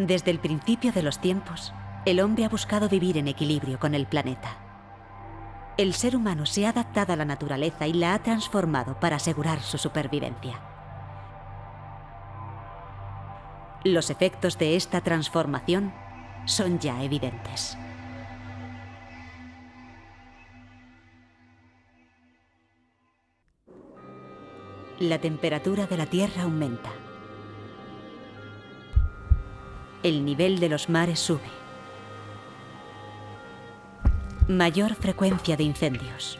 Desde el principio de los tiempos, el hombre ha buscado vivir en equilibrio con el planeta. El ser humano se ha adaptado a la naturaleza y la ha transformado para asegurar su supervivencia. Los efectos de esta transformación son ya evidentes. La temperatura de la Tierra aumenta. El nivel de los mares sube. Mayor frecuencia de incendios.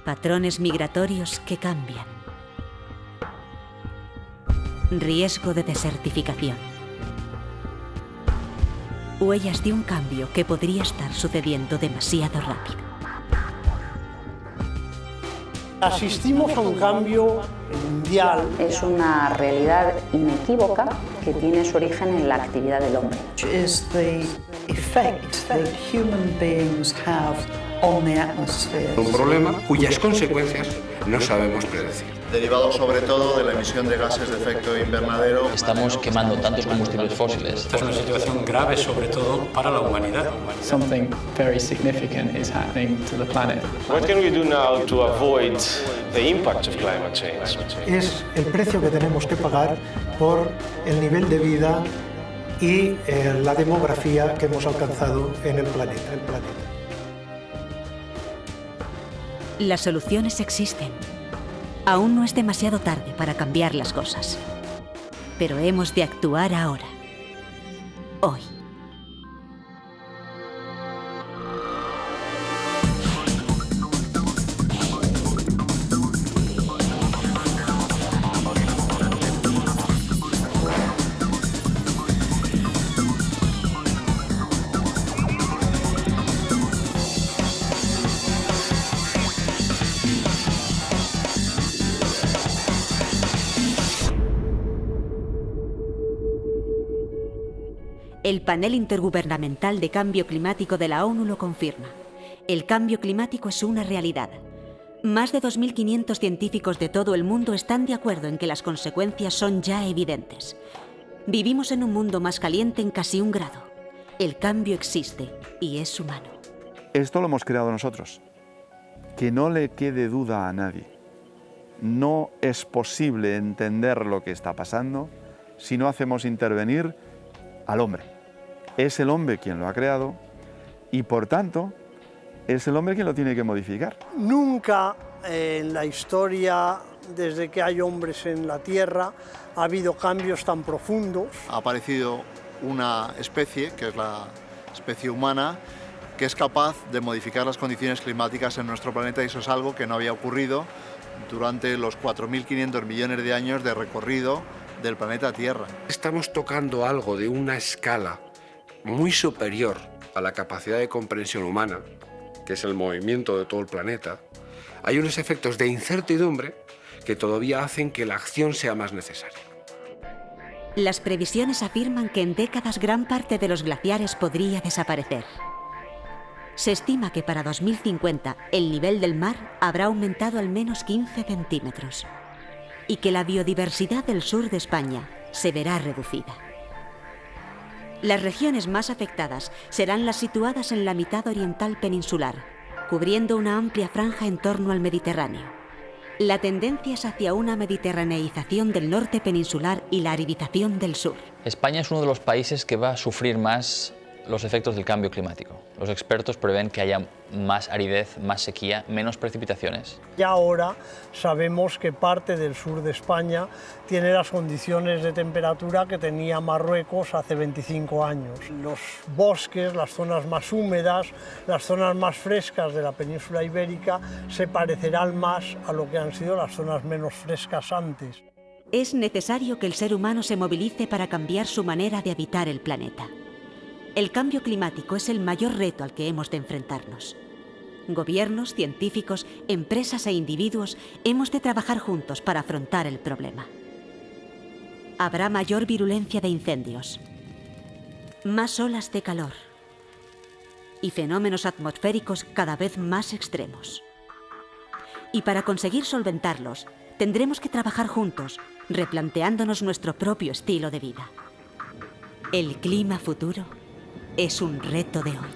Patrones migratorios que cambian. Riesgo de desertificación. Huellas de un cambio que podría estar sucediendo demasiado rápido. Asistimos a un cambio mundial. Es una realidad inequívoca que tiene su origen en la actividad del hombre. Is the effect that human beings have on the atmosphere. Un problema cuyas consecuencias no sabemos predecir. Derivado sobre todo de la emisión de gases de efecto invernadero. Estamos quemando tantos combustibles fósiles. Esta es una situación grave, sobre todo para la humanidad. Something very significant is happening to the planet. What can we do now to avoid the impact of climate change? Es el precio que tenemos que pagar por el nivel de vida y la demografía que hemos alcanzado en el planeta. Las soluciones existen. Aún no es demasiado tarde para cambiar las cosas. Pero hemos de actuar ahora. Hoy. El Panel Intergubernamental de Cambio Climático de la ONU lo confirma. El cambio climático es una realidad. Más de 2.500 científicos de todo el mundo están de acuerdo en que las consecuencias son ya evidentes. Vivimos en un mundo más caliente en casi 1 grado. El cambio existe y es humano. Esto lo hemos creado nosotros. Que no le quede duda a nadie. No es posible entender lo que está pasando si no hacemos intervenir al hombre. Es el hombre quien lo ha creado y, por tanto, es el hombre quien lo tiene que modificar. Nunca en la historia, desde que hay hombres en la Tierra, ha habido cambios tan profundos. Ha aparecido una especie, que es la especie humana, que es capaz de modificar las condiciones climáticas en nuestro planeta, y eso es algo que no había ocurrido durante los 4.500 millones de años de recorrido del planeta Tierra. Estamos tocando algo de una escala muy superior a la capacidad de comprensión humana, que es el movimiento de todo el planeta. Hay unos efectos de incertidumbre que todavía hacen que la acción sea más necesaria. Las previsiones afirman que en décadas gran parte de los glaciares podría desaparecer. Se estima que para 2050 el nivel del mar habrá aumentado al menos 15 centímetros y que la biodiversidad del sur de España se verá reducida. Las regiones más afectadas serán las situadas en la mitad oriental peninsular, cubriendo una amplia franja en torno al Mediterráneo. La tendencia es hacia una mediterraneización del norte peninsular y la aridización del sur. España es uno de los países que va a sufrir más los efectos del cambio climático. Los expertos prevén que haya más aridez, más sequía, menos precipitaciones. Y ahora sabemos que parte del sur de España tiene las condiciones de temperatura que tenía Marruecos hace 25 años. Los bosques, las zonas más húmedas, las zonas más frescas de la península ibérica se parecerán más a lo que han sido las zonas menos frescas antes. Es necesario que el ser humano se movilice para cambiar su manera de habitar el planeta. El cambio climático es el mayor reto al que hemos de enfrentarnos. Gobiernos, científicos, empresas e individuos hemos de trabajar juntos para afrontar el problema. Habrá mayor virulencia de incendios, más olas de calor y fenómenos atmosféricos cada vez más extremos. Y para conseguir solventarlos, tendremos que trabajar juntos, replanteándonos nuestro propio estilo de vida. El clima futuro es un reto de hoy.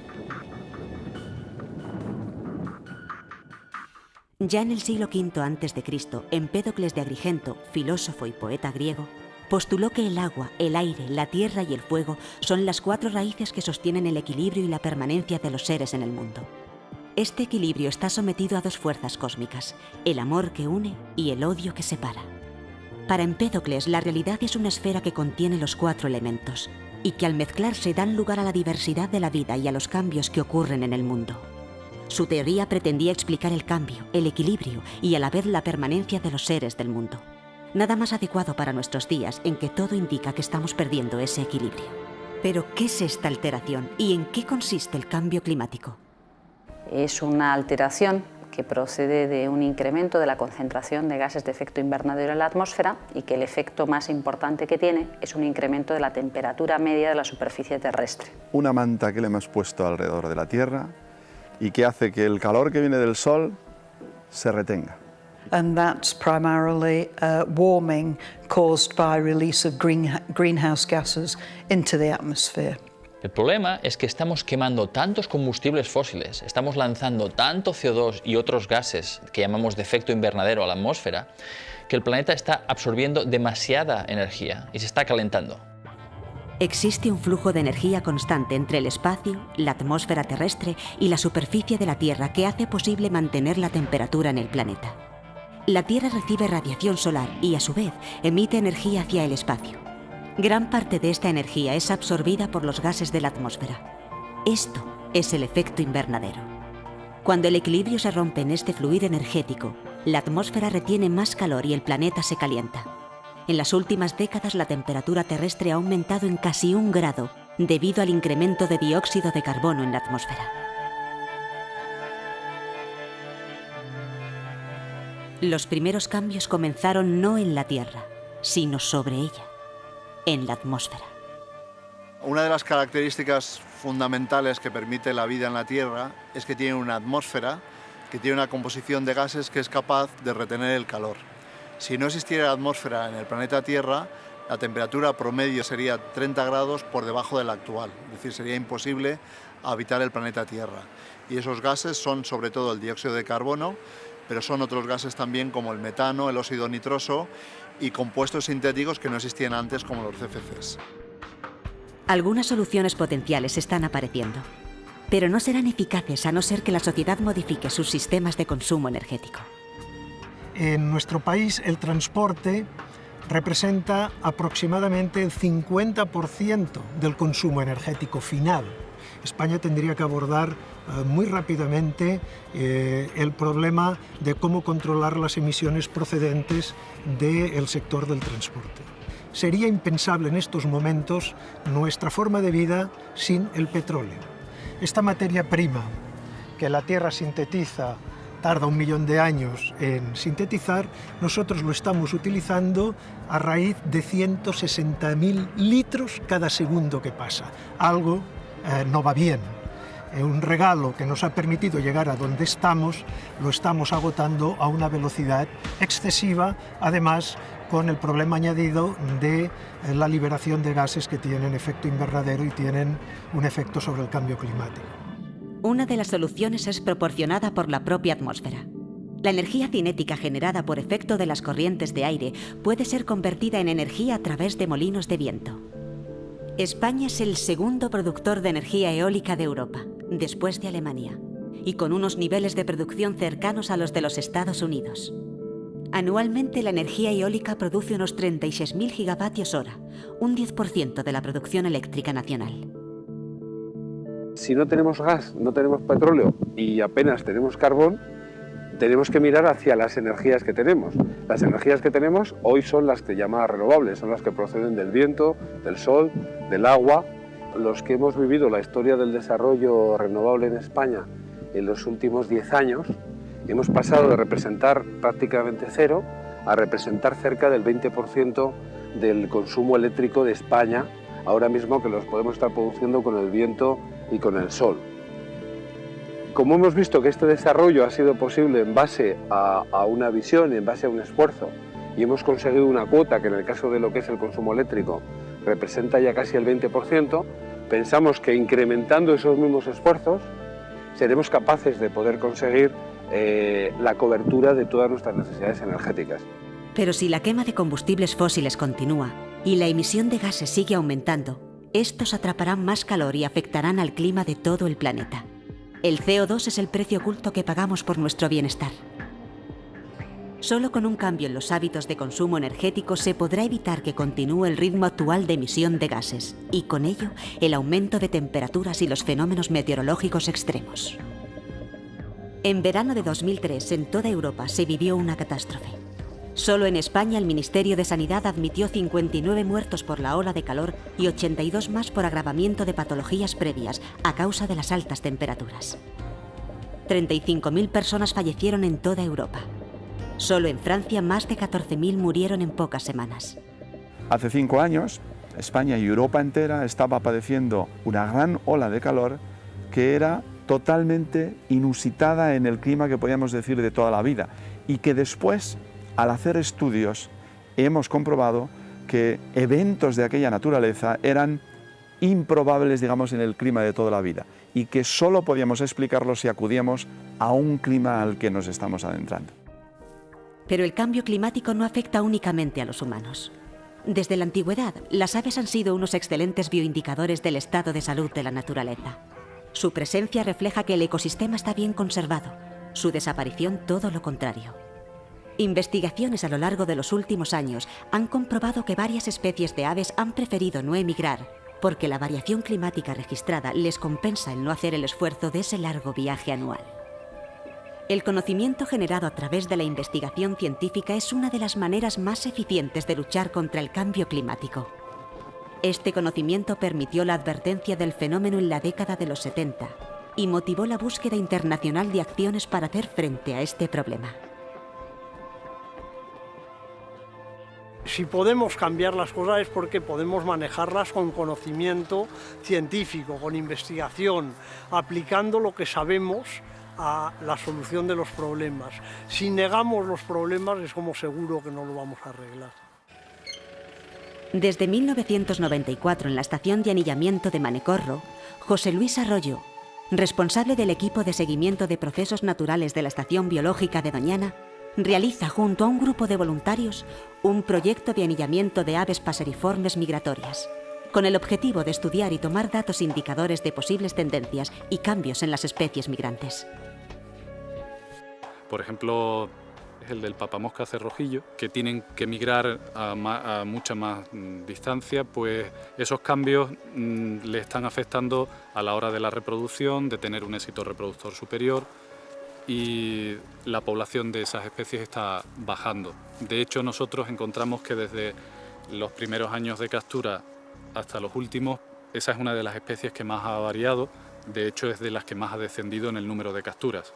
Ya en el siglo V a.C., Empédocles de Agrigento, filósofo y poeta griego, postuló que el agua, el aire, la tierra y el fuego son las 4 raíces que sostienen el equilibrio y la permanencia de los seres en el mundo. Este equilibrio está sometido a 2 fuerzas cósmicas, el amor que une y el odio que separa. Para Empédocles, la realidad es una esfera que contiene los 4 elementos, y que al mezclarse dan lugar a la diversidad de la vida y a los cambios que ocurren en el mundo. Su teoría pretendía explicar el cambio, el equilibrio y a la vez la permanencia de los seres del mundo. Nada más adecuado para nuestros días, en que todo indica que estamos perdiendo ese equilibrio. Pero, ¿qué es esta alteración y en qué consiste el cambio climático? Es una alteración que procede de un incremento de la concentración de gases de efecto invernadero en la atmósfera y que el efecto más importante que tiene es un incremento de la temperatura media de la superficie terrestre. Una manta que le hemos puesto alrededor de la Tierra y que hace que el calor que viene del Sol se retenga. And that's primarily warming caused by release of greenhouse gases into the atmosphere. El problema es que estamos quemando tantos combustibles fósiles, estamos lanzando tanto CO2 y otros gases que llamamos de efecto invernadero a la atmósfera, que el planeta está absorbiendo demasiada energía y se está calentando. Existe un flujo de energía constante entre el espacio, la atmósfera terrestre y la superficie de la Tierra que hace posible mantener la temperatura en el planeta. La Tierra recibe radiación solar y, a su vez, emite energía hacia el espacio. Gran parte de esta energía es absorbida por los gases de la atmósfera. Esto es el efecto invernadero. Cuando el equilibrio se rompe en este fluir energético, la atmósfera retiene más calor y el planeta se calienta. En las últimas décadas la temperatura terrestre ha aumentado en casi 1 grado debido al incremento de dióxido de carbono en la atmósfera. Los primeros cambios comenzaron no en la Tierra, sino sobre ella, en la atmósfera. Una de las características fundamentales que permite la vida en la Tierra es que tiene una atmósfera que tiene una composición de gases que es capaz de retener el calor. Si no existiera atmósfera en el planeta Tierra, la temperatura promedio sería 30 grados por debajo de la actual, es decir, sería imposible habitar el planeta Tierra. Y esos gases son sobre todo el dióxido de carbono, pero son otros gases también como el metano, el óxido nitroso y compuestos sintéticos que no existían antes como los CFCs. Algunas soluciones potenciales están apareciendo, pero no serán eficaces a no ser que la sociedad modifique sus sistemas de consumo energético. En nuestro país el transporte representa aproximadamente el 50% del consumo energético final. España tendría que abordar muy rápidamente el problema de cómo controlar las emisiones procedentes del sector del transporte. Sería impensable en estos momentos nuestra forma de vida sin el petróleo. Esta materia prima que la Tierra sintetiza tarda 1 millón de años en sintetizar, nosotros lo estamos utilizando a raíz de 160.000 litros cada segundo que pasa. Algo no va bien. Un regalo que nos ha permitido llegar a donde estamos, lo estamos agotando a una velocidad excesiva, además con el problema añadido de la liberación de gases que tienen efecto invernadero y tienen un efecto sobre el cambio climático. Una de las soluciones es proporcionada por la propia atmósfera. La energía cinética generada por efecto de las corrientes de aire puede ser convertida en energía a través de molinos de viento. España es el segundo productor de energía eólica de Europa, después de Alemania, y con unos niveles de producción cercanos a los de los Estados Unidos. Anualmente la energía eólica produce unos 36.000 gigavatios hora, un 10% de la producción eléctrica nacional. Si no tenemos gas, no tenemos petróleo y apenas tenemos carbón, tenemos que mirar hacia las energías que tenemos. Las energías que tenemos hoy son las que llamadas renovables, son las que proceden del viento, del sol, del agua. Los que hemos vivido la historia del desarrollo renovable en España en los últimos 10 años, hemos pasado de representar prácticamente cero a representar cerca del 20% del consumo eléctrico de España, ahora mismo que los podemos estar produciendo con el viento y con el sol. como hemos visto que este desarrollo ha sido posible en base a una visión, en base a un esfuerzo, y hemos conseguido una cuota que en el caso de lo que es el consumo eléctrico representa ya casi el 20%, pensamos que incrementando esos mismos esfuerzos seremos capaces de poder conseguir la cobertura de todas nuestras necesidades energéticas. Pero si la quema de combustibles fósiles continúa y la emisión de gases sigue aumentando, estos atraparán más calor y afectarán al clima de todo el planeta. El CO2 es el precio oculto que pagamos por nuestro bienestar. Solo con un cambio en los hábitos de consumo energético se podrá evitar que continúe el ritmo actual de emisión de gases y, con ello, el aumento de temperaturas y los fenómenos meteorológicos extremos. En verano de 2003, en toda Europa se vivió una catástrofe. Solo en España el Ministerio de Sanidad admitió 59 muertos por la ola de calor y 82 más por agravamiento de patologías previas a causa de las altas temperaturas. 35.000 personas fallecieron en toda Europa. Solo en Francia más de 14.000 murieron en pocas semanas. Hace 5 años, España y Europa entera estaba padeciendo una gran ola de calor que era totalmente inusitada en el clima que podíamos decir de toda la vida y que después, al hacer estudios, hemos comprobado que eventos de aquella naturaleza eran improbables, digamos, en el clima de toda la vida y que solo podíamos explicarlos si acudíamos a un clima al que nos estamos adentrando. Pero el cambio climático no afecta únicamente a los humanos. Desde la antigüedad, las aves han sido unos excelentes bioindicadores del estado de salud de la naturaleza. Su presencia refleja que el ecosistema está bien conservado, su desaparición todo lo contrario. Investigaciones a lo largo de los últimos años han comprobado que varias especies de aves han preferido no emigrar porque la variación climática registrada les compensa el no hacer el esfuerzo de ese largo viaje anual. El conocimiento generado a través de la investigación científica es una de las maneras más eficientes de luchar contra el cambio climático. Este conocimiento permitió la advertencia del fenómeno en la década de los 70 y motivó la búsqueda internacional de acciones para hacer frente a este problema. Si podemos cambiar las cosas es porque podemos manejarlas con conocimiento científico, con investigación, aplicando lo que sabemos a la solución de los problemas. Si negamos los problemas es como seguro que no lo vamos a arreglar. Desde 1994, en la estación de anillamiento de Manecorro, José Luis Arroyo, responsable del equipo de seguimiento de procesos naturales de la Estación Biológica de Doñana, realiza junto a un grupo de voluntarios un proyecto de anillamiento de aves paseriformes migratorias, con el objetivo de estudiar y tomar datos indicadores de posibles tendencias y cambios en las especies migrantes. Por ejemplo, el del papamosca cerrojillo, que tienen que migrar a mucha más distancia, pues esos cambios le están afectando a la hora de la reproducción, de tener un éxito reproductor superior, y la población de esas especies está bajando. De hecho, nosotros encontramos que desde los primeros años de captura hasta los últimos, esa es una de las especies que más ha variado, de hecho es de las que más ha descendido en el número de capturas.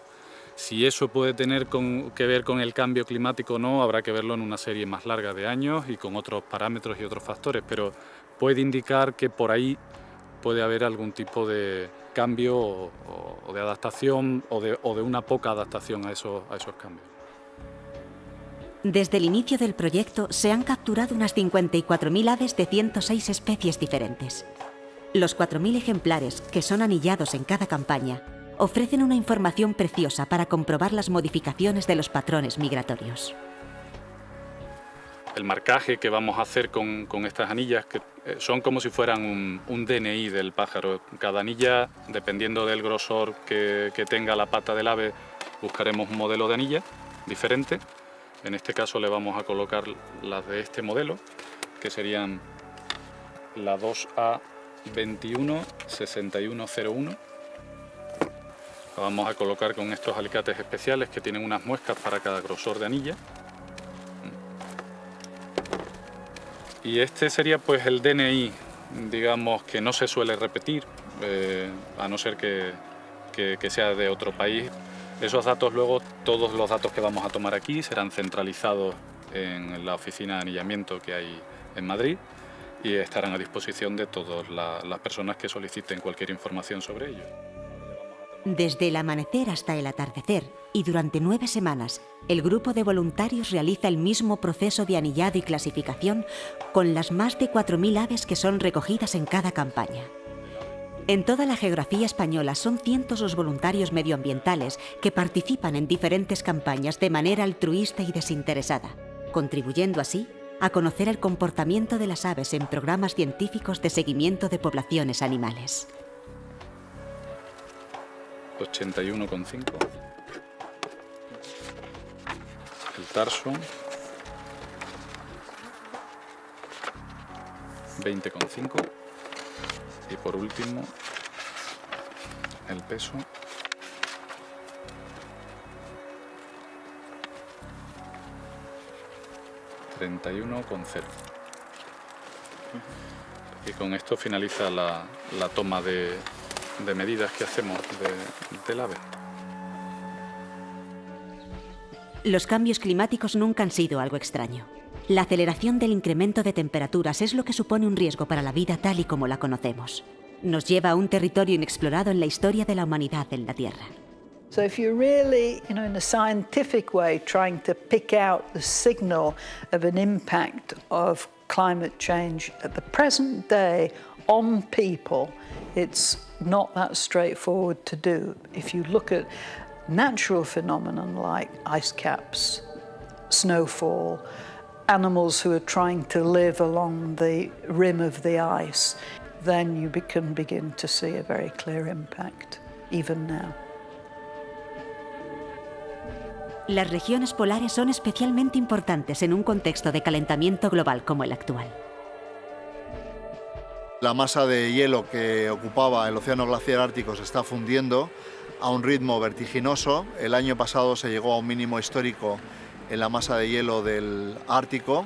Si eso puede tener que ver con el cambio climático o no, habrá que verlo en una serie más larga de años y con otros parámetros y otros factores, pero puede indicar que por ahí puede haber algún tipo de cambio o de adaptación o de una poca adaptación a esos cambios. Desde el inicio del proyecto se han capturado unas 54.000 aves de 106 especies diferentes. Los 4.000 ejemplares, que son anillados en cada campaña, ofrecen una información preciosa para comprobar las modificaciones de los patrones migratorios. El marcaje que vamos a hacer con estas anillas, que son como si fueran un DNI del pájaro. Cada anilla, dependiendo del grosor que tenga la pata del ave, buscaremos un modelo de anilla diferente. En este caso le vamos a colocar las de este modelo, que serían la 2A216101. La vamos a colocar con estos alicates especiales que tienen unas muescas para cada grosor de anilla. Y este sería pues el DNI, digamos, que no se suele repetir, a no ser que sea de otro país. Esos datos luego, todos los datos que vamos a tomar aquí serán centralizados en la oficina de anillamiento que hay en Madrid y estarán a disposición de todas las personas que soliciten cualquier información sobre ello. Desde el amanecer hasta el atardecer y durante 9 semanas, el grupo de voluntarios realiza el mismo proceso de anillado y clasificación con las más de 4.000 aves que son recogidas en cada campaña. En toda la geografía española son cientos los voluntarios medioambientales que participan en diferentes campañas de manera altruista y desinteresada, contribuyendo así a conocer el comportamiento de las aves en programas científicos de seguimiento de poblaciones animales. 81,5. El tarso. 20,5. Y por último, el peso. 31,0. Y con esto finaliza la toma de medidas que hacemos del ave. Los cambios climáticos nunca han sido algo extraño. La aceleración del incremento de temperaturas es lo que supone un riesgo para la vida tal y como la conocemos. Nos lleva a un territorio inexplorado en la historia de la humanidad en la Tierra. So if you're really, in a scientific way, trying to pick out the signal of an impact of climate change at the present day on people, it's not that straightforward to do. If you look at natural phenomena like ice caps, snowfall, animals who are trying to live along the rim of the ice, then you can begin to see a very clear impact, even now. Las regiones polares son especialmente importantes en un contexto de calentamiento global como el actual. La masa de hielo que ocupaba el océano glaciar ártico se está fundiendo a un ritmo vertiginoso. El año pasado se llegó a un mínimo histórico en la masa de hielo del Ártico,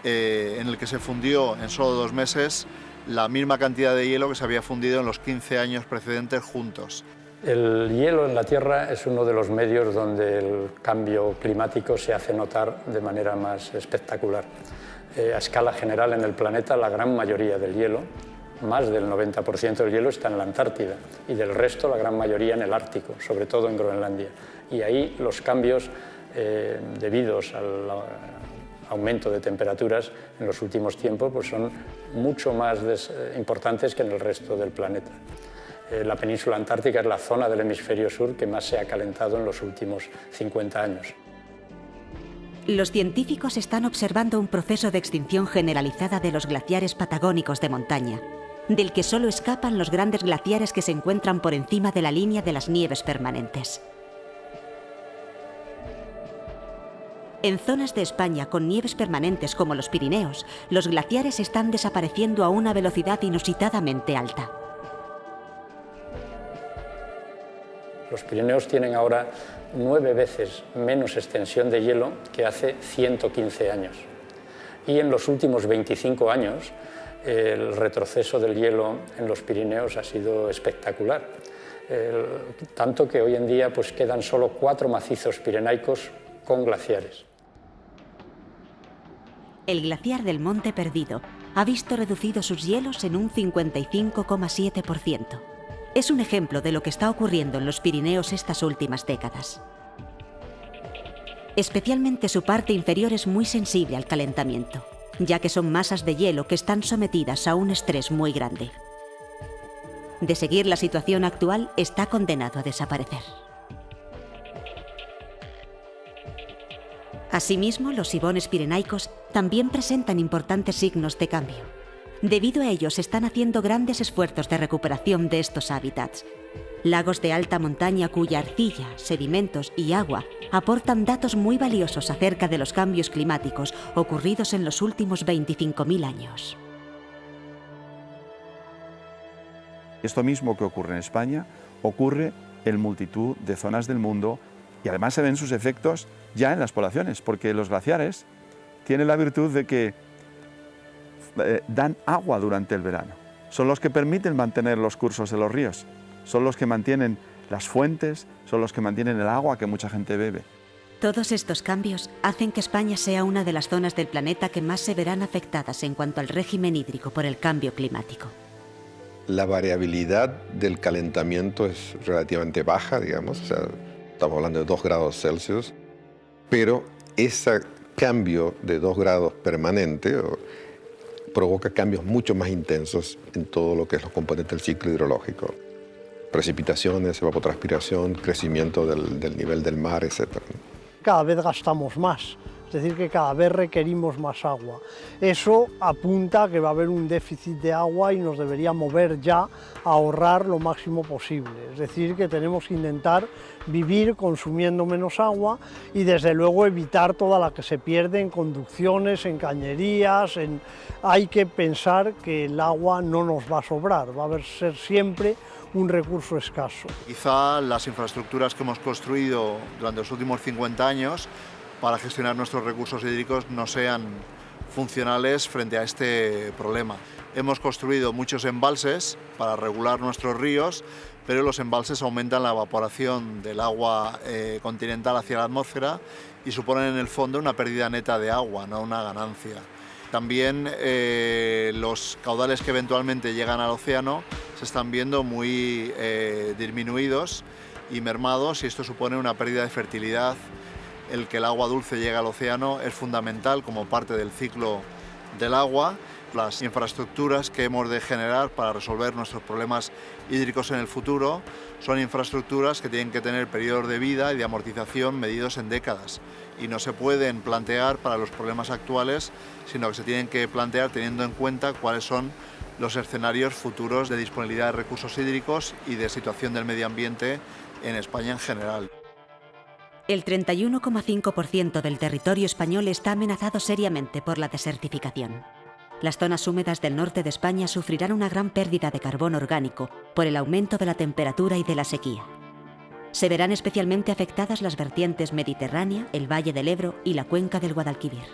en el que se fundió en solo 2 meses la misma cantidad de hielo que se había fundido en los 15 años precedentes juntos. El hielo en la Tierra es uno de los medios donde el cambio climático se hace notar de manera más espectacular. A escala general en el planeta, la gran mayoría del hielo, más del 90% del hielo, está en la Antártida y del resto la gran mayoría en el Ártico, sobre todo en Groenlandia. Y ahí los cambios debidos al aumento de temperaturas en los últimos tiempos pues son mucho más importantes que en el resto del planeta. La península antártica es la zona del hemisferio sur que más se ha calentado en los últimos 50 años. Los científicos están observando un proceso de extinción generalizada de los glaciares patagónicos de montaña, del que solo escapan los grandes glaciares que se encuentran por encima de la línea de las nieves permanentes. En zonas de España con nieves permanentes como los Pirineos, los glaciares están desapareciendo a una velocidad inusitadamente alta. Los Pirineos tienen ahora 9 veces menos extensión de hielo que hace 115 años. Y en los últimos 25 años, el retroceso del hielo en los Pirineos ha sido espectacular. Tanto que hoy en día pues, quedan solo 4 macizos pirenaicos con glaciares. El glaciar del Monte Perdido ha visto reducidos sus hielos en un 55,7%. Es un ejemplo de lo que está ocurriendo en los Pirineos estas últimas décadas. Especialmente su parte inferior es muy sensible al calentamiento, ya que son masas de hielo que están sometidas a un estrés muy grande. De seguir la situación actual, está condenado a desaparecer. Asimismo, los ibones pirenaicos también presentan importantes signos de cambio. Debido a ello, se están haciendo grandes esfuerzos de recuperación de estos hábitats. Lagos de alta montaña cuya arcilla, sedimentos y agua aportan datos muy valiosos acerca de los cambios climáticos ocurridos en los últimos 25.000 años. Esto mismo que ocurre en España ocurre en multitud de zonas del mundo y además se ven sus efectos ya en las poblaciones, porque los glaciares tienen la virtud de que dan agua durante el verano. Son los que permiten mantener los cursos de los ríos, son los que mantienen las fuentes, son los que mantienen el agua que mucha gente bebe. Todos estos cambios hacen que España sea una de las zonas del planeta que más se verán afectadas en cuanto al régimen hídrico por el cambio climático. la variabilidad del calentamiento es relativamente baja, digamos, o sea, estamos hablando de 2 grados Celsius, pero ese cambio de 2 grados permanente provoca cambios mucho más intensos en todo lo que es los componentes del ciclo hidrológico. Precipitaciones, evapotranspiración, crecimiento del nivel del mar, etc. Cada vez gastamos más, es decir, que cada vez requerimos más agua. Eso apunta a que va a haber un déficit de agua y nos debería mover ya a ahorrar lo máximo posible. Es decir, que tenemos que intentar vivir consumiendo menos agua y desde luego evitar toda la que se pierde en conducciones, en cañerías. Hay que pensar que el agua no nos va a sobrar, va a ser siempre un recurso escaso. Quizá las infraestructuras que hemos construido durante los últimos 50 años para gestionar nuestros recursos hídricos no sean funcionales frente a este problema. Hemos construido muchos embalses para regular nuestros ríos, pero los embalses aumentan la evaporación del agua continental hacia la atmósfera y suponen en el fondo una pérdida neta de agua, no una ganancia. También los caudales que eventualmente llegan al océano se están viendo muy disminuidos y mermados, y esto supone una pérdida de fertilidad. El que el agua dulce llegue al océano es fundamental como parte del ciclo del agua. Las infraestructuras que hemos de generar para resolver nuestros problemas hídricos en el futuro son infraestructuras que tienen que tener periodos de vida y de amortización medidos en décadas, y no se pueden plantear para los problemas actuales, sino que se tienen que plantear teniendo en cuenta cuáles son los escenarios futuros de disponibilidad de recursos hídricos y de situación del medio ambiente en España en general. El 31,5% del territorio español está amenazado seriamente por la desertificación. Las zonas húmedas del norte de España sufrirán una gran pérdida de carbono orgánico por el aumento de la temperatura y de la sequía. Se verán especialmente afectadas las vertientes mediterránea, el Valle del Ebro y la cuenca del Guadalquivir.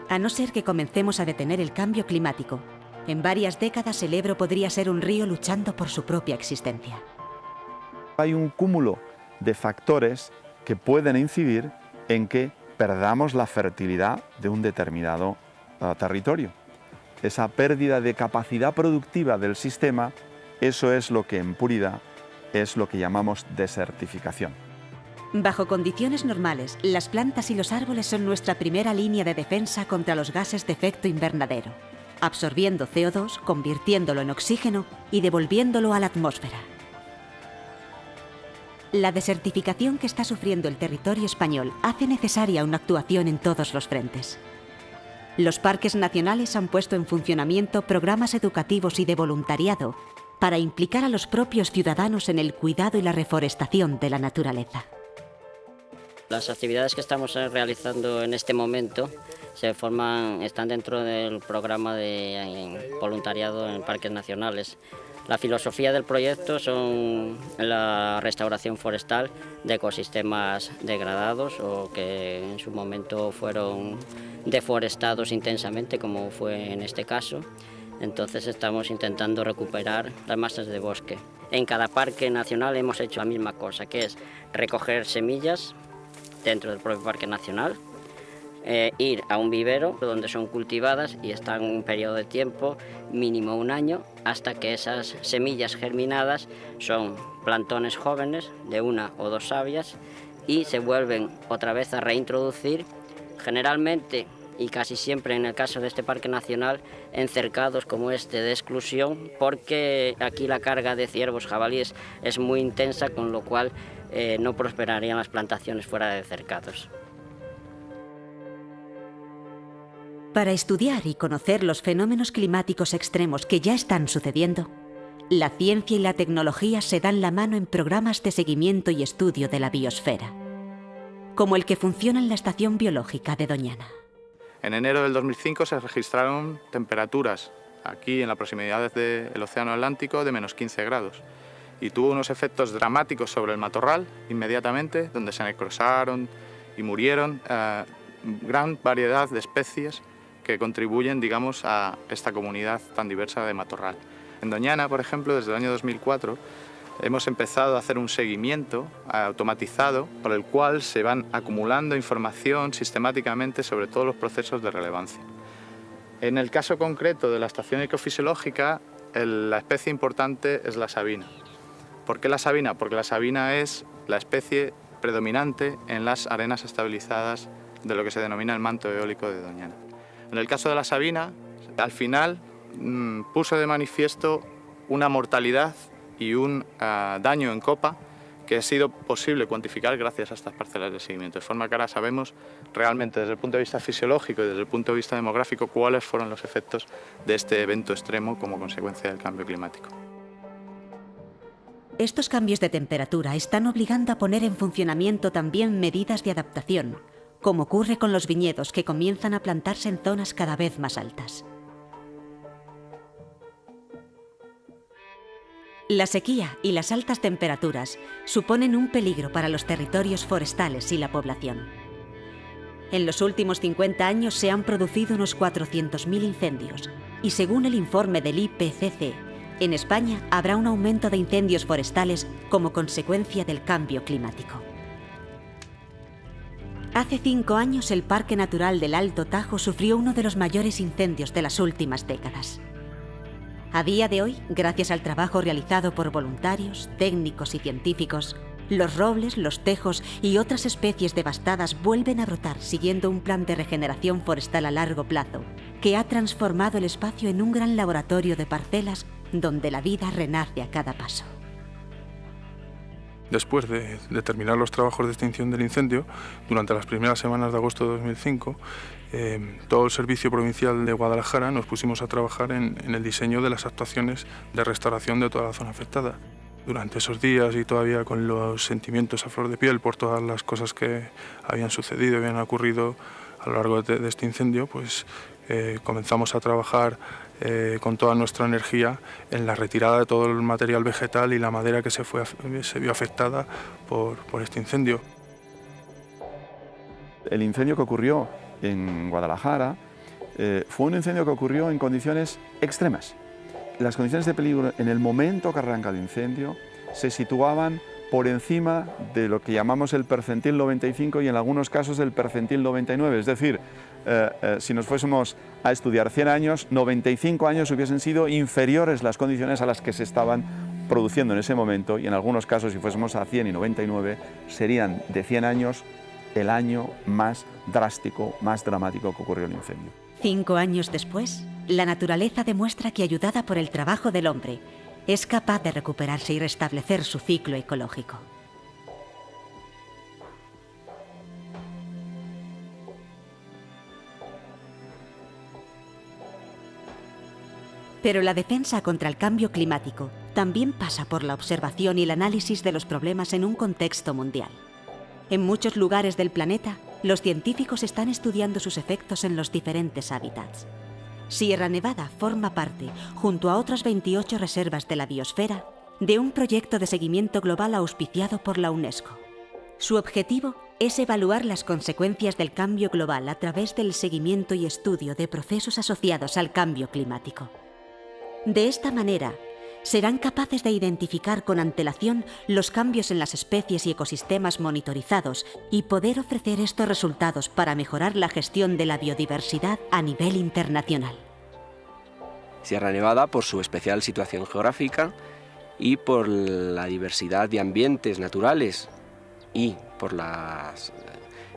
A no ser que comencemos a detener el cambio climático, en varias décadas el Ebro podría ser un río luchando por su propia existencia. Hay un cúmulo de factores que pueden incidir en que perdamos la fertilidad de un determinado territorio. Esa pérdida de capacidad productiva del sistema, eso es lo que en puridad es lo que llamamos desertificación. Bajo condiciones normales, las plantas y los árboles son nuestra primera línea de defensa contra los gases de efecto invernadero, absorbiendo CO2, convirtiéndolo en oxígeno y devolviéndolo a la atmósfera. La desertificación que está sufriendo el territorio español hace necesaria una actuación en todos los frentes. Los parques nacionales han puesto en funcionamiento programas educativos y de voluntariado para implicar a los propios ciudadanos en el cuidado y la reforestación de la naturaleza. Las actividades que estamos realizando en este momento están dentro del programa de voluntariado en parques nacionales. La filosofía del proyecto son la restauración forestal de ecosistemas degradados o que en su momento fueron deforestados intensamente, como fue en este caso. Entonces estamos intentando recuperar las masas de bosque. En cada parque nacional hemos hecho la misma cosa, que es recoger semillas dentro del propio parque nacional, ir a un vivero donde son cultivadas y están un periodo de tiempo, mínimo 1 año, hasta que esas semillas germinadas son plantones jóvenes de 1 o 2 sabias y se vuelven otra vez a reintroducir, generalmente y casi siempre en el caso de este parque nacional, en cercados como este de exclusión, porque aquí la carga de ciervos jabalíes es muy intensa, con lo cual no prosperarían las plantaciones fuera de cercados. Para estudiar y conocer los fenómenos climáticos extremos que ya están sucediendo, la ciencia y la tecnología se dan la mano en programas de seguimiento y estudio de la biosfera, como el que funciona en la Estación Biológica de Doñana. En enero del 2005 se registraron temperaturas aquí en la proximidad del Océano Atlántico de menos 15 grados y tuvo unos efectos dramáticos sobre el matorral inmediatamente, donde se necrosaron y murieron gran variedad de especies que contribuyen, digamos, a esta comunidad tan diversa de matorral. En Doñana, por ejemplo, desde el año 2004, hemos empezado a hacer un seguimiento automatizado por el cual se van acumulando información sistemáticamente sobre todos los procesos de relevancia. En el caso concreto de la estación ecofisiológica, la especie importante es la sabina. ¿Por qué la sabina? Porque la sabina es la especie predominante en las arenas estabilizadas de lo que se denomina el manto eólico de Doñana. En el caso de la sabina, al final puso de manifiesto una mortalidad y un daño en copa que ha sido posible cuantificar gracias a estas parcelas de seguimiento. De forma que ahora sabemos realmente desde el punto de vista fisiológico y desde el punto de vista demográfico cuáles fueron los efectos de este evento extremo como consecuencia del cambio climático. Estos cambios de temperatura están obligando a poner en funcionamiento también medidas de adaptación, como ocurre con los viñedos que comienzan a plantarse en zonas cada vez más altas. La sequía y las altas temperaturas suponen un peligro para los territorios forestales y la población. En los últimos 50 años se han producido unos 400.000 incendios y según el informe del IPCC, en España habrá un aumento de incendios forestales como consecuencia del cambio climático. Hace 5 años el Parque Natural del Alto Tajo sufrió uno de los mayores incendios de las últimas décadas. A día de hoy, gracias al trabajo realizado por voluntarios, técnicos y científicos, los robles, los tejos y otras especies devastadas vuelven a brotar siguiendo un plan de regeneración forestal a largo plazo que ha transformado el espacio en un gran laboratorio de parcelas donde la vida renace a cada paso. Después de terminar los trabajos de extinción del incendio, durante las primeras semanas de agosto de 2005, todo el Servicio Provincial de Guadalajara nos pusimos a trabajar en el diseño de las actuaciones de restauración de toda la zona afectada. Durante esos días y todavía con los sentimientos a flor de piel por todas las cosas que habían sucedido, habían ocurrido a lo largo de este incendio, pues comenzamos a trabajar con toda nuestra energía en la retirada de todo el material vegetal y la madera que se vio afectada por este incendio. El incendio que ocurrió en Guadalajara fue un incendio que ocurrió en condiciones extremas. Las condiciones de peligro en el momento que arranca el incendio se situaban por encima de lo que llamamos el percentil 95 y en algunos casos el percentil 99, es decir, si nos fuésemos a estudiar 100 años, 95 años hubiesen sido inferiores las condiciones a las que se estaban produciendo en ese momento y en algunos casos, si fuésemos a 100 y 99, serían de 100 años el año más drástico, más dramático que ocurrió el incendio. 5 años después, la naturaleza demuestra que, ayudada por el trabajo del hombre, es capaz de recuperarse y restablecer su ciclo ecológico. Pero la defensa contra el cambio climático también pasa por la observación y el análisis de los problemas en un contexto mundial. En muchos lugares del planeta, los científicos están estudiando sus efectos en los diferentes hábitats. Sierra Nevada forma parte, junto a otras 28 reservas de la biosfera, de un proyecto de seguimiento global auspiciado por la UNESCO. Su objetivo es evaluar las consecuencias del cambio global a través del seguimiento y estudio de procesos asociados al cambio climático. De esta manera, serán capaces de identificar con antelación los cambios en las especies y ecosistemas monitorizados y poder ofrecer estos resultados para mejorar la gestión de la biodiversidad a nivel internacional. Sierra Nevada, por su especial situación geográfica y por la diversidad de ambientes naturales y por las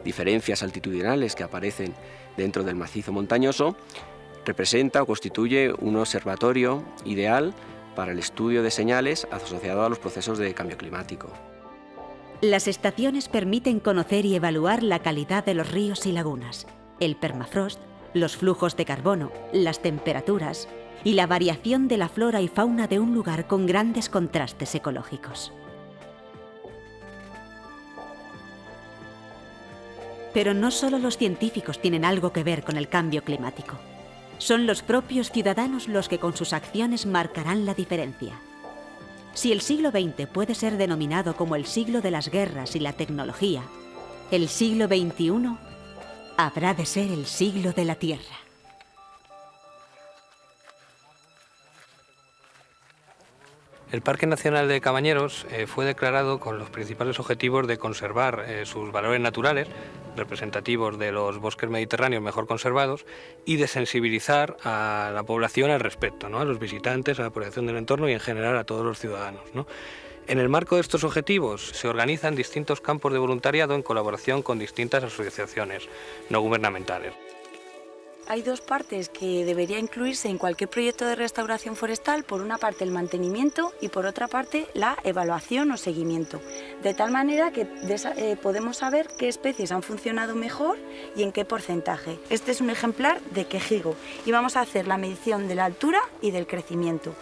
diferencias altitudinales que aparecen dentro del macizo montañoso, representa o constituye un observatorio ideal para el estudio de señales asociadas a los procesos de cambio climático. Las estaciones permiten conocer y evaluar la calidad de los ríos y lagunas, el permafrost, los flujos de carbono, las temperaturas y la variación de la flora y fauna de un lugar con grandes contrastes ecológicos. Pero no solo los científicos tienen algo que ver con el cambio climático. Son los propios ciudadanos los que con sus acciones marcarán la diferencia. Si el siglo XX puede ser denominado como el siglo de las guerras y la tecnología, el siglo XXI habrá de ser el siglo de la Tierra. El Parque Nacional de Cabañeros fue declarado con los principales objetivos de conservar sus valores naturales, representativos de los bosques mediterráneos mejor conservados, y de sensibilizar a la población al respecto, ¿no? A los visitantes, a la población del entorno y en general a todos los ciudadanos, ¿no? En el marco de estos objetivos se organizan distintos campos de voluntariado en colaboración con distintas asociaciones no gubernamentales. Hay dos partes que debería incluirse en cualquier proyecto de restauración forestal. Por una parte el mantenimiento y por otra parte la evaluación o seguimiento. De tal manera que podemos saber qué especies han funcionado mejor y en qué porcentaje. Este es un ejemplar de quejigo y vamos a hacer la medición de la altura y del crecimiento.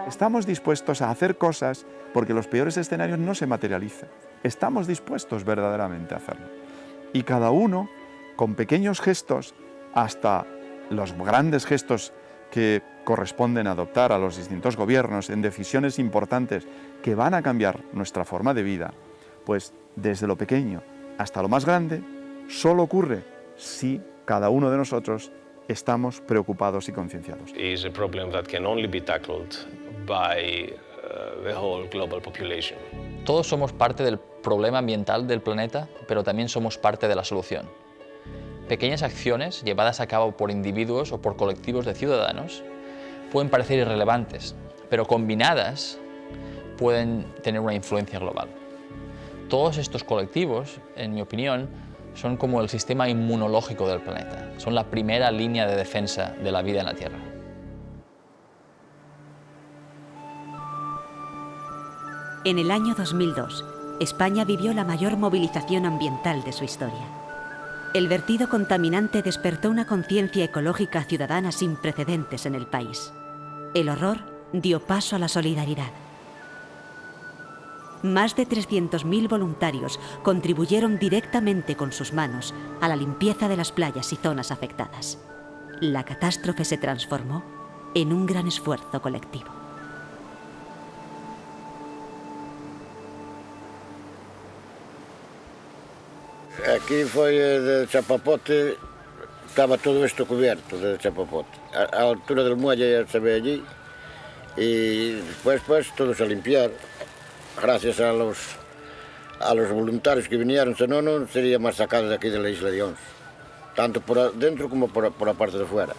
Estamos dispuestos a hacer cosas porque los peores escenarios no se materializan. Estamos dispuestos verdaderamente a hacerlo. Y cada uno, con pequeños gestos, hasta los grandes gestos que corresponden adoptar a los distintos gobiernos en decisiones importantes que van a cambiar nuestra forma de vida, pues desde lo pequeño hasta lo más grande, solo ocurre si cada uno de nosotros estamos preocupados y concienciados. Is a problem that can only be tackled by the whole global population. Todos somos parte del problema ambiental del planeta, pero también somos parte de la solución. Pequeñas acciones llevadas a cabo por individuos o por colectivos de ciudadanos pueden parecer irrelevantes, pero combinadas pueden tener una influencia global. Todos estos colectivos, en mi opinión, son como el sistema inmunológico del planeta. Son la primera línea de defensa de la vida en la Tierra. En el año 2002, España vivió la mayor movilización ambiental de su historia. El vertido contaminante despertó una conciencia ecológica ciudadana sin precedentes en el país. El horror dio paso a la solidaridad. Más de 300.000 voluntarios contribuyeron directamente con sus manos a la limpieza de las playas y zonas afectadas. La catástrofe se transformó en un gran esfuerzo colectivo. Aquí foi de chapapote, estaba todo isto cubierto de chapapote. A altura del muelle se ve allí y después pues todos a limpiar, gracias a los voluntarios que vinieron, si no, no sería más sacado de aquí de la isla de Ons, tanto por dentro como por la parte de fuera.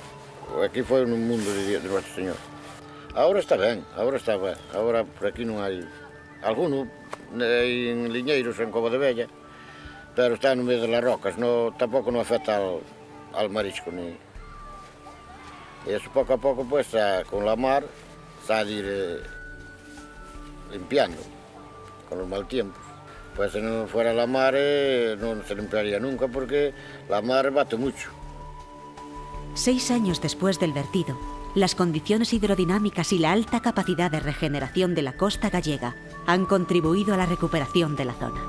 Aquí foi un mundo de Nuestro Señor. Ahora está ben, ahora por aquí non hai alguno, en Liñeiros, en Cova de Bella, pero está no medio de las rocas, no, tampoco no afecta al marisco. Ni. Y eso poco a poco, pues, con la mar, se ha de ir limpiando, con los mal tiempos. Pues si no fuera la mar, no se limpiaría nunca, porque la mar bate mucho. 6 años después del vertido, las condiciones hidrodinámicas y la alta capacidad de regeneración de la costa gallega han contribuido a la recuperación de la zona.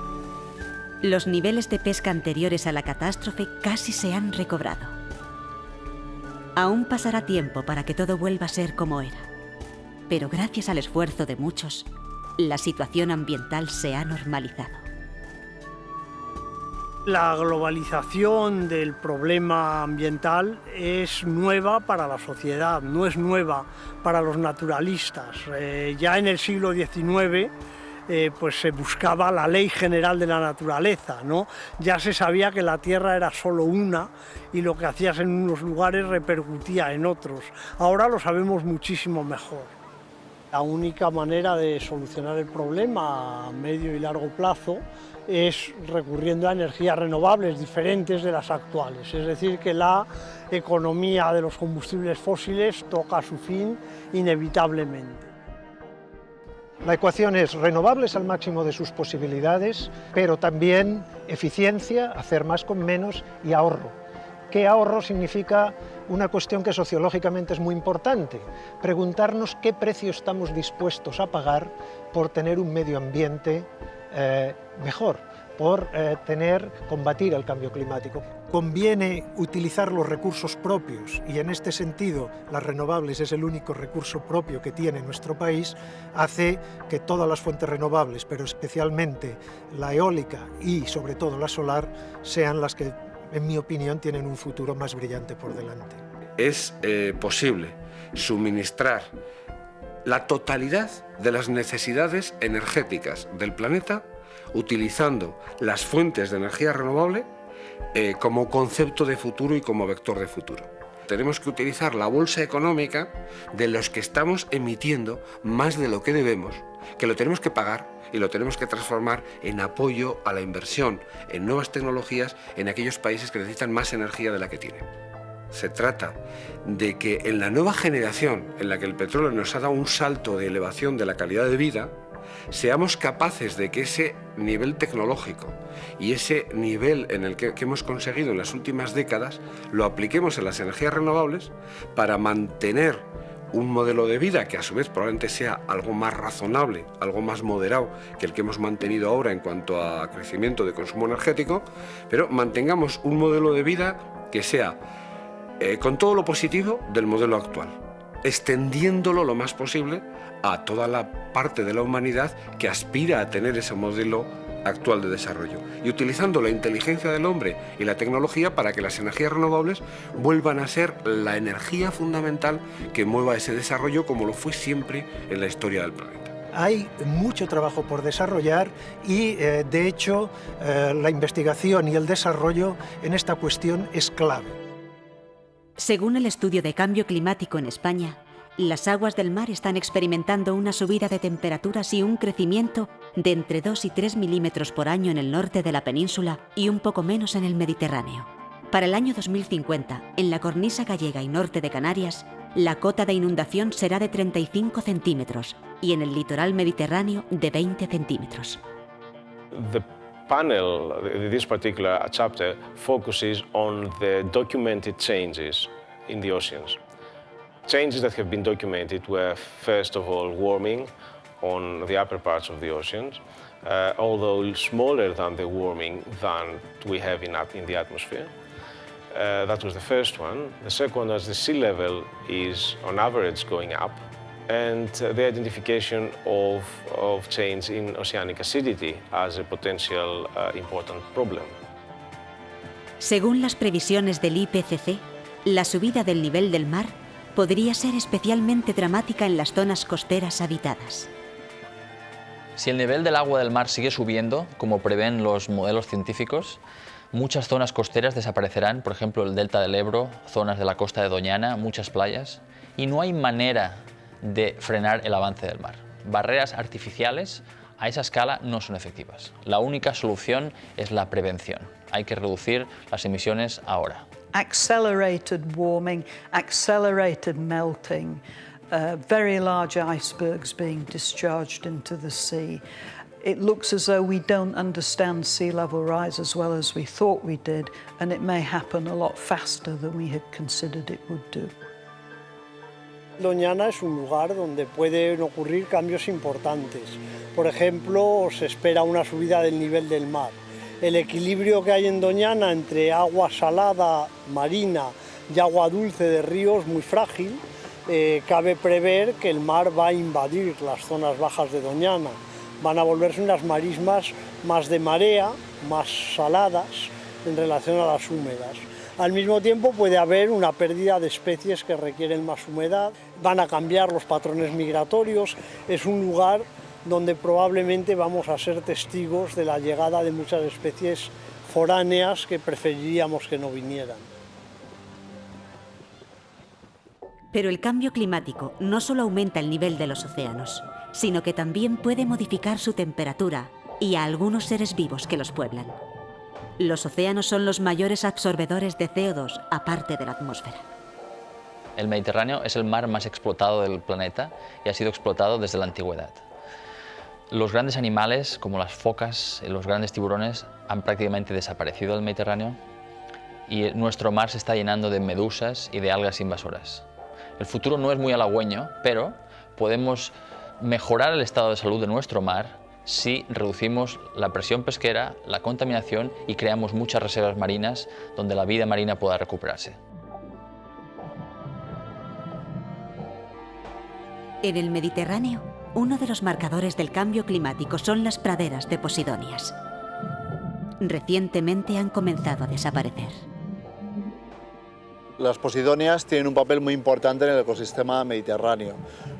Los niveles de pesca anteriores a la catástrofe casi se han recobrado. Aún pasará tiempo para que todo vuelva a ser como era, pero gracias al esfuerzo de muchos, la situación ambiental se ha normalizado. La globalización del problema ambiental es nueva para la sociedad, no es nueva para los naturalistas. Ya en el siglo XIX pues se buscaba la ley general de la naturaleza, ¿no? Ya se sabía que la Tierra era solo una y lo que hacías en unos lugares repercutía en otros. Ahora lo sabemos muchísimo mejor. La única manera de solucionar el problema a medio y largo plazo es recurriendo a energías renovables diferentes de las actuales. Es decir, que la economía de los combustibles fósiles toca a su fin inevitablemente. La ecuación es renovables al máximo de sus posibilidades, pero también eficiencia, hacer más con menos y ahorro. ¿Qué ahorro significa? Una cuestión que sociológicamente es muy importante, preguntarnos qué precio estamos dispuestos a pagar por tener un medio ambiente mejor, por combatir el cambio climático. Conviene utilizar los recursos propios y en este sentido las renovables es el único recurso propio que tiene nuestro país, hace que todas las fuentes renovables, pero especialmente la eólica y sobre todo la solar, sean las que, en mi opinión, tienen un futuro más brillante por delante. Es posible suministrar la totalidad de las necesidades energéticas del planeta utilizando las fuentes de energía renovable como concepto de futuro y como vector de futuro. Tenemos que utilizar la bolsa económica de los que estamos emitiendo más de lo que debemos, que lo tenemos que pagar y lo tenemos que transformar en apoyo a la inversión en nuevas tecnologías en aquellos países que necesitan más energía de la que tienen. Se trata de que en la nueva generación en la que el petróleo nos ha dado un salto de elevación de la calidad de vida, seamos capaces de que ese nivel tecnológico y ese nivel en el que hemos conseguido en las últimas décadas lo apliquemos en las energías renovables para mantener un modelo de vida que a su vez probablemente sea algo más razonable, algo más moderado que el que hemos mantenido ahora en cuanto a crecimiento de consumo energético, pero mantengamos un modelo de vida que sea con todo lo positivo del modelo actual, extendiéndolo lo más posible a toda la parte de la humanidad que aspira a tener ese modelo actual de desarrollo y utilizando la inteligencia del hombre y la tecnología para que las energías renovables vuelvan a ser la energía fundamental que mueva ese desarrollo como lo fue siempre en la historia del planeta. Hay mucho trabajo por desarrollar y, de hecho, la investigación y el desarrollo en esta cuestión es clave. Según el estudio de cambio climático en España, las aguas del mar están experimentando una subida de temperaturas y un crecimiento de entre 2 y 3 milímetros por año en el norte de la península y un poco menos en el Mediterráneo. Para el año 2050, en la cornisa gallega y norte de Canarias, la cota de inundación será de 35 centímetros y en el litoral mediterráneo de 20 centímetros. The panel, this particular chapter, focuses on the documented changes in the oceans. Changes that have been documented were, first of all, warming on the upper parts of the oceans, although smaller than the warming than we have in the atmosphere. That was the first one. The second one was the sea level is, on average, going up, and the identification of change in oceanic acidity as a potential important problem. Según las previsiones del IPCC, la subida del nivel del mar podría ser especialmente dramática en las zonas costeras habitadas. Si el nivel del agua del mar sigue subiendo, como prevén los modelos científicos, muchas zonas costeras desaparecerán, por ejemplo el delta del Ebro, zonas de la costa de Doñana, muchas playas, y no hay manera de frenar el avance del mar. Barreras artificiales a esa escala no son efectivas. La única solución es la prevención. Hay que reducir las emisiones ahora. Accelerated warming, accelerated melting, very large icebergs being discharged into the sea. It looks as though we don't understand sea level rise as well as we thought we did, and it may happen a lot faster than we had considered it would do. Doñana es un lugar donde pueden ocurrir cambios importantes. Por ejemplo, se espera una subida del nivel del mar. El equilibrio que hay en Doñana entre agua salada, marina y agua dulce de ríos es muy frágil. Cabe prever que el mar va a invadir las zonas bajas de Doñana. Van a volverse unas marismas más de marea, más saladas en relación a las húmedas. Al mismo tiempo puede haber una pérdida de especies que requieren más humedad, van a cambiar los patrones migratorios, es un lugar donde probablemente vamos a ser testigos de la llegada de muchas especies foráneas que preferiríamos que no vinieran. Pero el cambio climático no solo aumenta el nivel de los océanos, sino que también puede modificar su temperatura y a algunos seres vivos que los pueblan. Los océanos son los mayores absorbedores de CO2, aparte de la atmósfera. El Mediterráneo es el mar más explotado del planeta y ha sido explotado desde la antigüedad. Los grandes animales, como las focas y los grandes tiburones, han prácticamente desaparecido del Mediterráneo y nuestro mar se está llenando de medusas y de algas invasoras. El futuro no es muy halagüeño, pero podemos mejorar el estado de salud de nuestro mar si reducimos la presión pesquera, la contaminación y creamos muchas reservas marinas donde la vida marina pueda recuperarse. En el Mediterráneo, uno de los marcadores del cambio climático son las praderas de posidonias. Recientemente han comenzado a desaparecer. Las posidonias tienen un papel muy importante en el ecosistema mediterráneo,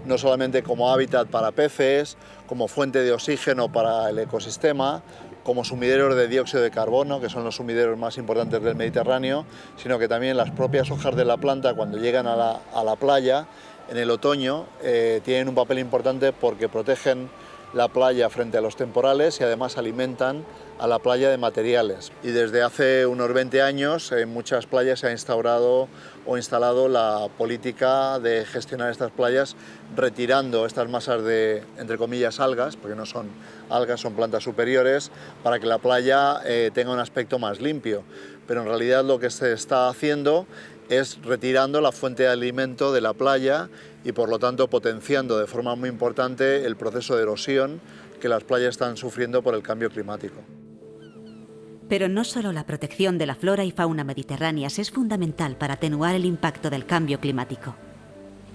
no solamente como hábitat para peces, como fuente de oxígeno para el ecosistema, como sumideros de dióxido de carbono, que son los sumideros más importantes del Mediterráneo, sino que también las propias hojas de la planta, cuando llegan a la playa, en el otoño, tienen un papel importante porque protegen la playa frente a los temporales y además alimentan a la playa de materiales. Y desde hace unos 20 años en muchas playas se ha instaurado o instalado la política de gestionar estas playas retirando estas masas de, entre comillas, algas, porque no son algas, son plantas superiores, para que la playa tenga un aspecto más limpio. Pero en realidad lo que se está haciendo es retirando la fuente de alimento de la playa y por lo tanto potenciando de forma muy importante el proceso de erosión que las playas están sufriendo por el cambio climático. Pero no solo la protección de la flora y fauna mediterráneas es fundamental para atenuar el impacto del cambio climático.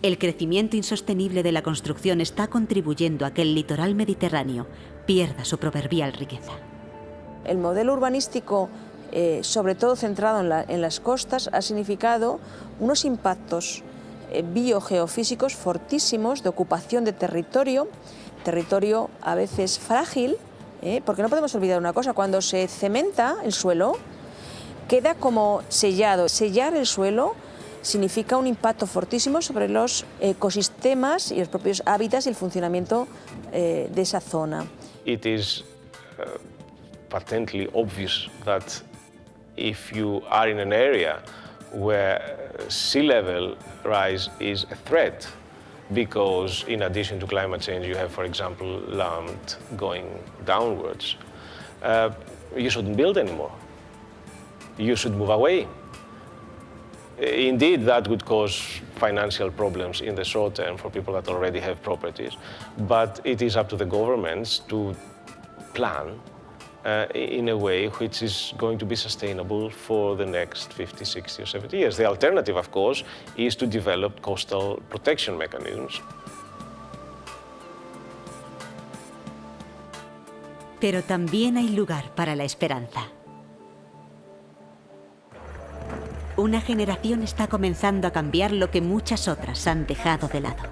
El crecimiento insostenible de la construcción está contribuyendo a que el litoral mediterráneo pierda su proverbial riqueza. El modelo urbanístico, sobre todo centrado en las costas, ha significado unos impactos biogeofísicos fortísimos de ocupación de territorio a veces frágil, porque no podemos olvidar una cosa: cuando se cementa el suelo queda como sellado. Sellar el suelo significa un impacto fortísimo sobre los ecosistemas y los propios hábitats y el funcionamiento de esa zona. It is patently obvious that if you are in an area where sea level rise is a threat, because in addition to climate change you have, for example, land going downwards, you shouldn't build anymore. You should move away. Indeed, that would cause financial problems in the short term for people that already have properties, but it is up to the governments to plan in a way which is going to be sustainable for the next 50, 60 or 70 years. The alternative, of course, is to develop coastal protection mechanisms. Pero también hay lugar para la esperanza. Una generación está comenzando a cambiar lo que muchas otras han dejado de lado.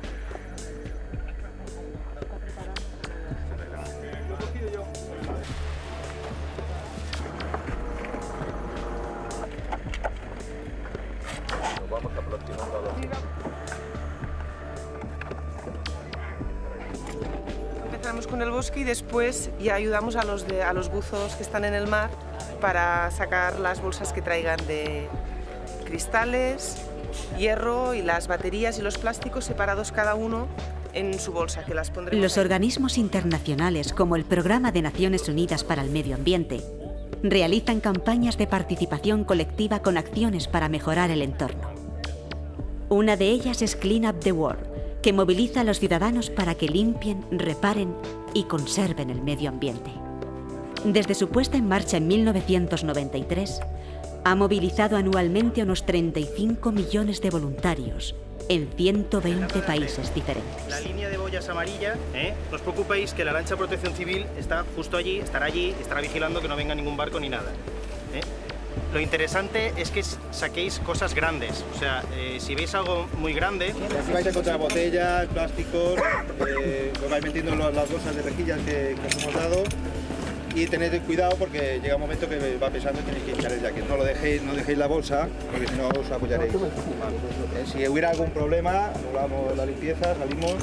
Empezamos con el bosque y después ya ayudamos a los buzos que están en el mar para sacar las bolsas que traigan de cristales, hierro y las baterías y los plásticos separados cada uno en su bolsa, que las pondremos. Los organismos internacionales, como el Programa de Naciones Unidas para el Medio Ambiente, realizan campañas de participación colectiva con acciones para mejorar el entorno. Una de ellas es Clean Up the World, que moviliza a los ciudadanos para que limpien, reparen y conserven el medio ambiente. Desde su puesta en marcha en 1993, ha movilizado anualmente a unos 35 millones de voluntarios en 120 países diferentes. La línea de boyas amarilla, no os preocupéis que la lancha de protección civil está justo allí, estará vigilando que no venga ningún barco ni nada. Lo interesante es que saquéis cosas grandes, o sea, si veis algo muy grande... Aquí vais a encontrar botellas, plásticos, lo vais metiendo en las bolsas de rejillas que os hemos dado. Y tened cuidado porque llega un momento que va pesando y tenéis que echar el jacket. No dejéis la bolsa porque si no os apoyaréis. Si hubiera algún problema, anulamos la limpieza, salimos.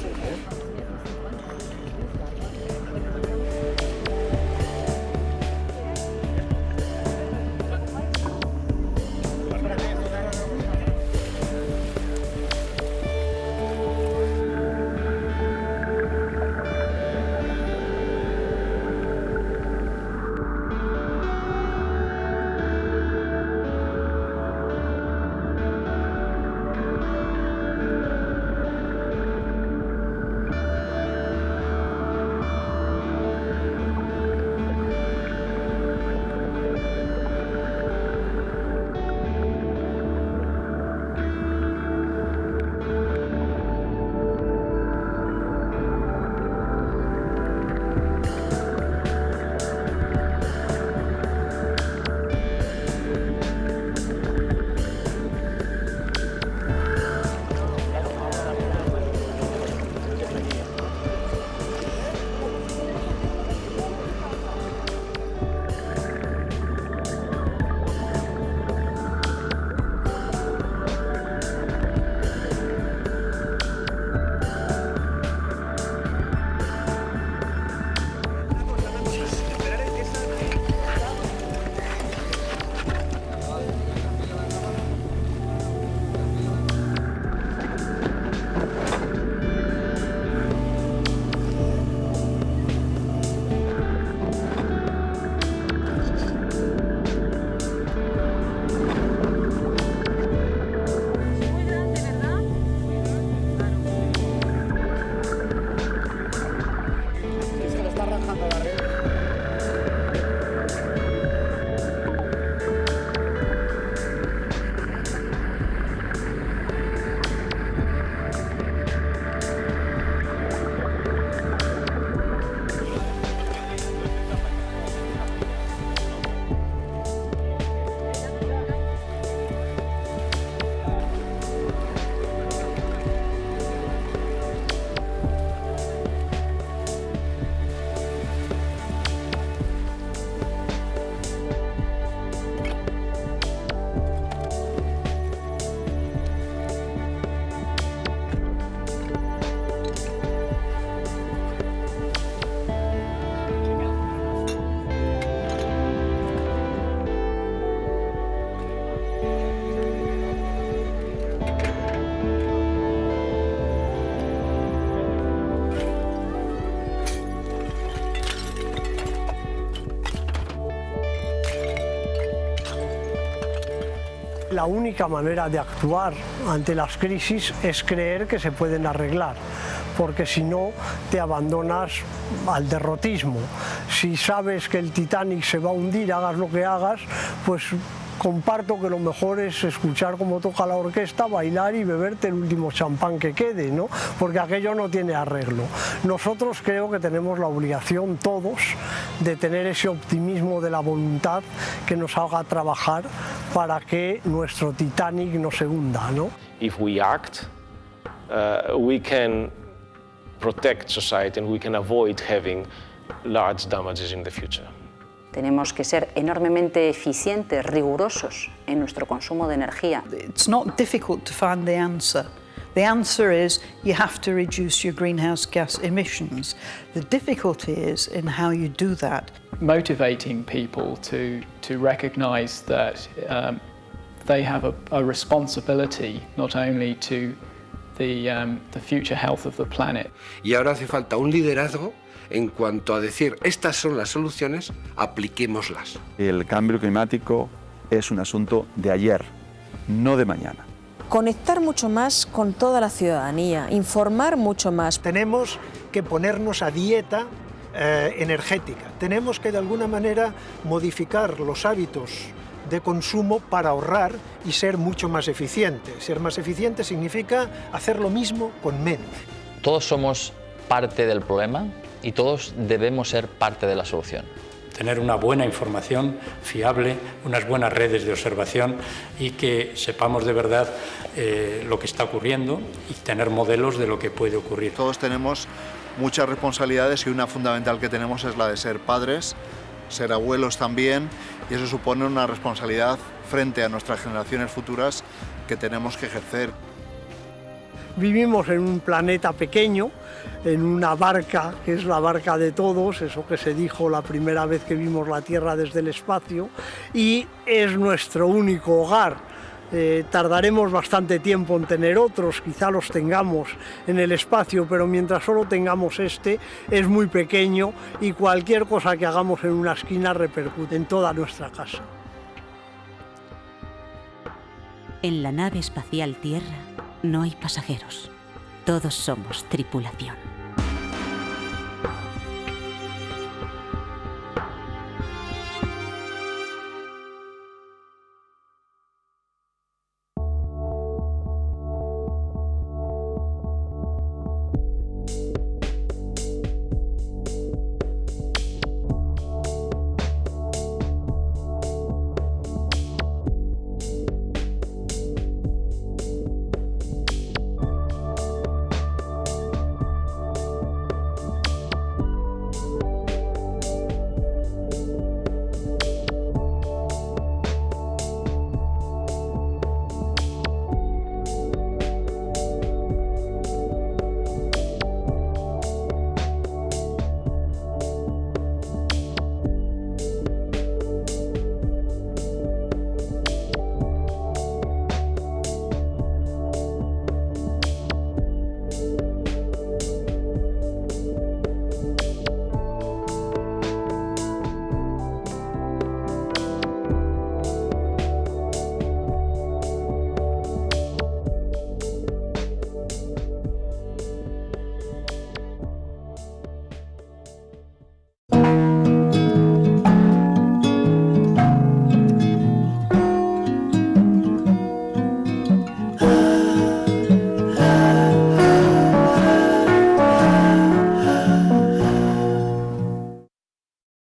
la única manera de actuar ante las crisis es creer que se pueden arreglar, porque si no te abandonas al derrotismo. Si sabes que el Titanic se va a hundir, hagas lo que hagas, pues comparto que lo mejor es escuchar cómo toca la orquesta, bailar y beberte el último champán que quede, ¿no? Porque aquello no tiene arreglo. Nosotros creo que tenemos la obligación todos de tener ese optimismo de la voluntad que nos haga trabajar para que nuestro Titanic no se hunda, ¿no? If we act, we can protect society and we can avoid having large damages in the future. Tenemos que ser enormemente eficientes, rigurosos en nuestro consumo de energía. It's not difficult to find the answer. The answer is you have to reduce your greenhouse gas emissions. The difficulty is in how you do that. Motivating people to recognise that they have a responsibility not only to the future health of the planet. Y ahora hace falta un liderazgo en cuanto a decir, estas son las soluciones, apliquémoslas. El cambio climático es un asunto de ayer, no de mañana. Conectar mucho más con toda la ciudadanía, informar mucho más. Tenemos que ponernos a dieta energética. Tenemos que de alguna manera modificar los hábitos de consumo para ahorrar y ser mucho más eficiente. Ser más eficiente significa hacer lo mismo con menos. Todos somos parte del problema y todos debemos ser parte de la solución. Tener una buena información fiable, unas buenas redes de observación y que sepamos de verdad lo que está ocurriendo y tener modelos de lo que puede ocurrir. Todos tenemos muchas responsabilidades y una fundamental que tenemos es la de ser padres, ser abuelos también, y eso supone una responsabilidad frente a nuestras generaciones futuras que tenemos que ejercer. Vivimos en un planeta pequeño, en una barca que es la barca de todos, eso que se dijo la primera vez que vimos la Tierra desde el espacio, y es nuestro único hogar. Tardaremos bastante tiempo en tener otros, quizá los tengamos en el espacio, pero mientras solo tengamos este, es muy pequeño y cualquier cosa que hagamos en una esquina repercute en toda nuestra casa. En la nave espacial Tierra no hay pasajeros, todos somos tripulación.